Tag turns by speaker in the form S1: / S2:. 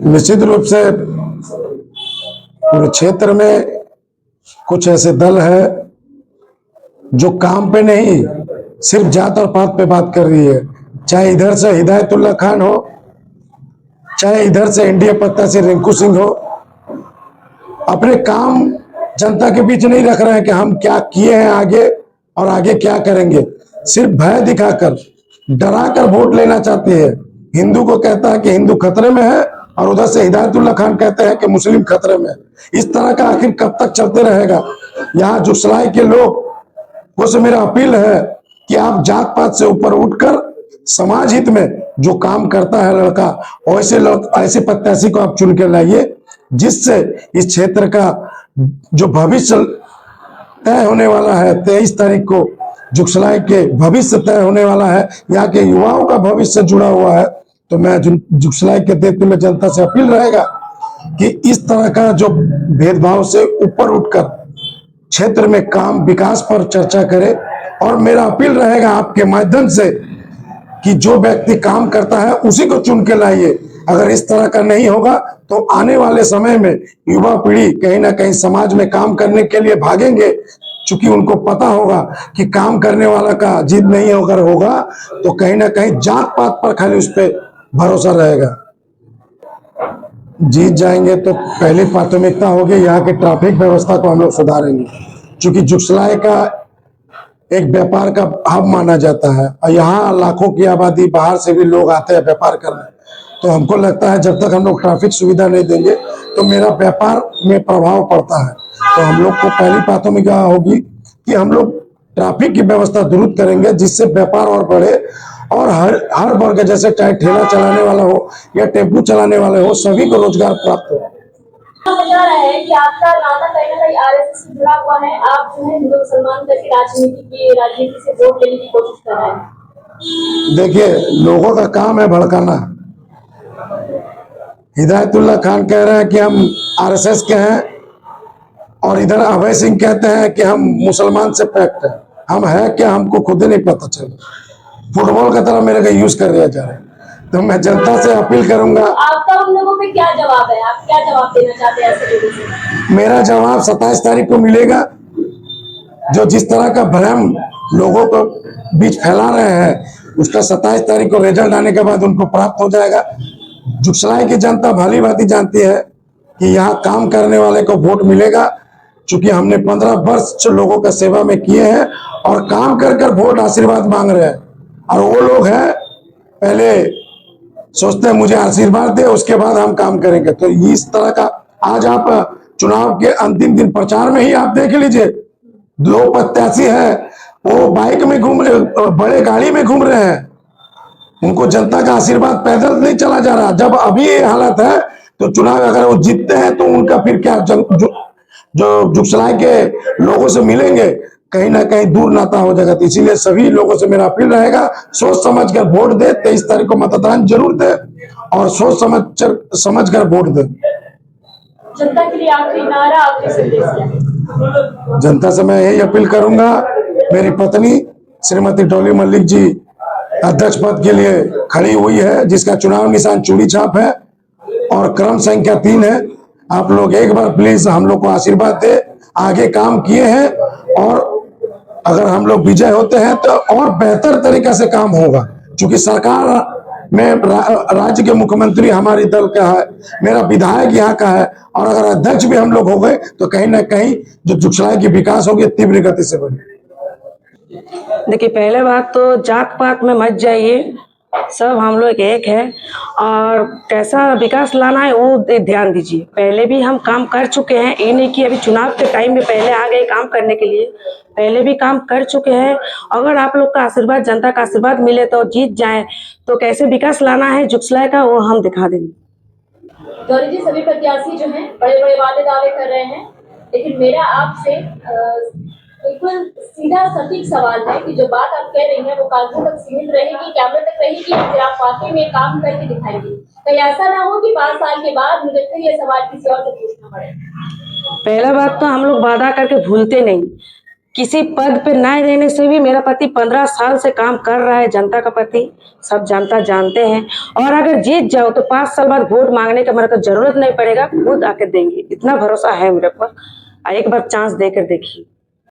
S1: निश्चित रूप से पूरे क्षेत्र में कुछ ऐसे दल है जो काम पे नहीं सिर्फ जात और पात पे बात कर रही है। चाहे इधर से हिदायतुल्लाह खान हो, चाहे इधर से एनडीए पत्ता से रिंकू सिंह हो, अपने काम जनता के बीच नहीं रख रहे हैं कि हम क्या किए हैं आगे और आगे क्या करेंगे। सिर्फ भय दिखाकर, डरा कर वोट लेना चाहते हैं। हिंदू को कहता है कि हिंदू खतरे में है और उधर से हिदायतुल्लाह खान कहते हैं कि मुस्लिम खतरे में है। इस तरह का आखिर कब तक चलते रहेगा। यहाँ जुगसलाई के लोग वो से मेरा अपील है कि आप जात पात से ऊपर उठकर समाज हित में जो काम करता है लड़का, वैसे लोग, ऐसे प्रत्याशी को आप चुन के लाइए जिससे इस क्षेत्र का जो भविष्य तय होने वाला है, 23 तारीख को जुगसलाई के भविष्य तय होने वाला है, यहाँ के युवाओं का भविष्य जुड़ा हुआ है। तो मैं जुगसलाई के देते में जनता से अपील रहेगा कि इस तरह का जो भेदभाव से ऊपर उठकर क्षेत्र में काम विकास पर चर्चा करे। और मेरा अपील रहेगा आपके माध्यम से कि जो व्यक्ति काम करता है उसी को चुन के लाइए। अगर इस तरह का नहीं होगा तो आने वाले समय में युवा पीढ़ी कहीं ना कहीं समाज में काम करने के लिए भागेंगे, क्योंकि उनको पता होगा कि काम करने वाला का जिद नहीं अगर होगा तो कहीं ना कहीं जात पात पर खाली उस पर भरोसा रहेगा। जीत जाएंगे तो पहली प्राथमिकता होगी यहाँ की ट्रैफिक व्यवस्था को हम लोग सुधारेंगे, क्योंकि जुगसलाई का एक व्यापार का हब माना जाता है और यहाँ लाखों की आबादी, बाहर से भी लोग आते हैं व्यापार करने। तो हमको लगता है जब तक हम लोग ट्रैफिक सुविधा नहीं देंगे तो मेरा व्यापार में प्रभाव पड़ता है। तो हम लोग को पहली प्राथमिकता होगी कि हम लोग ट्रैफिक की व्यवस्था दुरुस्त करेंगे जिससे व्यापार और बढ़े और हर वर्ग, जैसे चाहे ठेला चलाने वाला हो या टेम्पू चलाने वाले हो, सभी को रोजगार प्राप्त हो।
S2: बता रहा है कि आपका नाता कहीं ना कहीं आरएसएस से जुड़ा हुआ है। आप जो है हिंदू मुसलमान करके राजनीति से वोट लेने की कोशिश कर रहे हैं।
S1: देखिए, लोगों का काम है भड़काना। हिदायतुल्लाह खान कह रहे हैं कि हम आरएसएस के हैं और इधर अभय सिंह कहते हैं कि हम मुसलमान से पैक्ट हैं। हम है क्या हमको खुद ही नहीं पता चला। फुटबॉल की तरह मेरे को यूज कर दिया जा रहा है। तो मैं जनता से अपील करूंगा।
S2: आपका उन लोगों पे क्या जवाब है? आप क्या जवाब देना चाहते हैं ऐसे लोगों से?
S1: मेरा जवाब 27 तारीख को मिलेगा। जो जिस तरह का भ्रम लोगों को बीच फैला रहे हैं उसका 27 तारीख को रिजल्ट आने के बाद उनको प्राप्त हो जाएगा। जुगसलाई की जनता भली भांति जानती है कि यहाँ काम करने वाले को वोट मिलेगा, क्योंकि हमने 15 वर्ष लोगों का सेवा में किए हैं और काम कर कर वोट आशीर्वाद मांग रहे हैं। और वो लोग हैं पहले सोचते हैं मुझे आशीर्वाद दे उसके बाद हम काम करेंगे। तो इस तरह का आज आप चुनाव के अंतिम दिन प्रचार में ही आप देख लीजिए, 2 प्रत्याशी है वो बाइक में घूम रहे, बड़े गाड़ी में घूम रहे हैं। उनको जनता का आशीर्वाद पैदल नहीं चला जा रहा। जब अभी ये हालत है तो चुनाव अगर वो जीतते हैं तो उनका फिर क्या, जो जुगसलाई के लोगों से मिलेंगे कहीं ना कहीं दूर नाता हो जाएगा। तो इसीलिए सभी लोगों से मेरा अपील रहेगा, सोच समझ कर वोट दे। 23 तारीख को मतदान जरूर दे और सोच समझ कर वोट दे।
S2: जनता के लिए आखिरी नारा, आखिरी संदेश है?
S1: जनता से मैं यही अपील करूंगा, मेरी पत्नी श्रीमती डॉली मल्लिक जी अध्यक्ष पद के लिए खड़ी हुई है, जिसका चुनाव निशान चूड़ी छाप है और क्रम संख्या 3 है। आप लोग एक बार प्लीज हम लोग को आशीर्वाद दे। आगे काम किए हैं और अगर हम लोग विजय होते हैं तो और बेहतर तरीके से काम होगा, क्योंकि सरकार में राज्य के मुख्यमंत्री हमारी दल का है, मेरा विधायक यहाँ का है और अगर अध्यक्ष भी हम लोग हो गए तो कहीं ना कहीं जो जुगसलाई की विकास होगी तीव्र गति से बढ़े।
S3: देखिए, पहले बात तो जात पात में मत जाइए, सब हम लोग एक है और कैसा विकास लाना है वो ध्यान दीजिए। पहले भी हम काम कर चुके हैं, ये नहीं कि अभी चुनाव के टाइम में पहले आ गए काम करने के लिए, पहले भी काम कर चुके हैं। अगर आप लोग का आशीर्वाद, जनता का आशीर्वाद मिले तो जीत जाए, तो कैसे विकास लाना है जुगसलाई का वो हम दिखा देंगे।
S2: गौरी जी, सभी प्रत्याशी जो हैं बड़े बड़े वादे दावे कर रहे हैं, लेकिन मेरा आपसे बिल्कुल सीधा सटीक सवाल है कि जो बात आप कह रही हैं वो कागजों तक सीमित रहेगी, कैमरे तक रहेगी, या फिर आप वाकई में काम करके दिखाएंगे? कहीं ऐसा ना हो कि 5 साल के बाद मुझे फिर ये सवाल किसी और से पूछना पड़े।
S3: पहला बात तो हम लोग वादा करके भूलते नहीं, किसी पद पे ना रहने से भी मेरा पति 15 साल से काम कर रहा है, जनता का पति, सब जनता जानते हैं। और अगर जीत जाओ तो 5 साल बाद वोट मांगने का मेरे को जरूरत नहीं पड़ेगा, खुद आकर देंगे, इतना भरोसा है मेरे पर। एक बार चांस देकर देखिए।